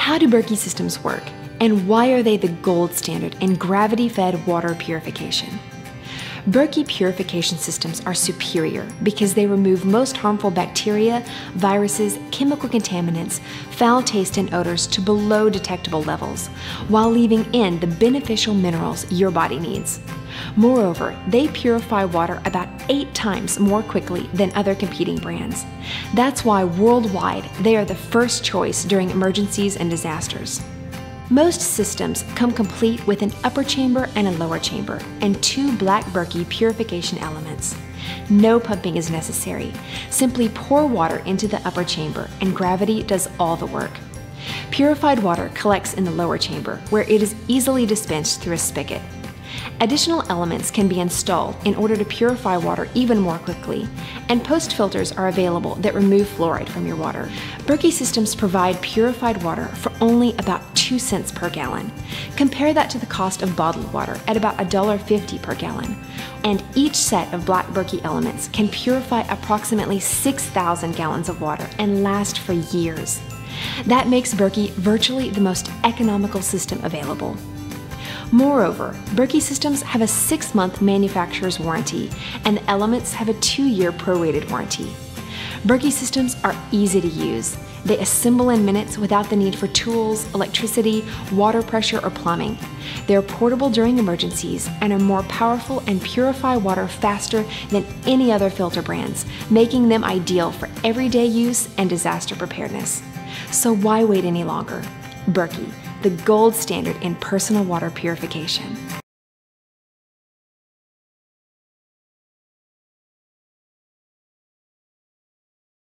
How do Berkey systems work, and why are they the gold standard in gravity-fed water purification? Berkey purification systems are superior because they remove most harmful bacteria, viruses, chemical contaminants, foul taste and odors to below detectable levels, while leaving in the beneficial minerals your body needs. Moreover, they purify water about 8 times more quickly than other competing brands. That's why worldwide they are the first choice during emergencies and disasters. Most systems come complete with an upper chamber and a lower chamber, and 2 black Berkey purification elements. No pumping is necessary. Simply pour water into the upper chamber, and gravity does all the work. Purified water collects in the lower chamber, where it is easily dispensed through a spigot. Additional elements can be installed in order to purify water even more quickly, and post filters are available that remove fluoride from your water. Berkey systems provide purified water for only about 2 cents per gallon. Compare that to the cost of bottled water at about $1.50 per gallon. And each set of black Berkey elements can purify approximately 6,000 gallons of water and last for years. That makes Berkey virtually the most economical system available. Moreover, Berkey systems have a 6-month manufacturer's warranty, and the elements have a 2-year prorated warranty. Berkey systems are easy to use. They assemble in minutes without the need for tools, electricity, water pressure, or plumbing. They are portable during emergencies and are more powerful and purify water faster than any other filter brands, making them ideal for everyday use and disaster preparedness. So why wait any longer? Berkey, the gold standard in personal water purification.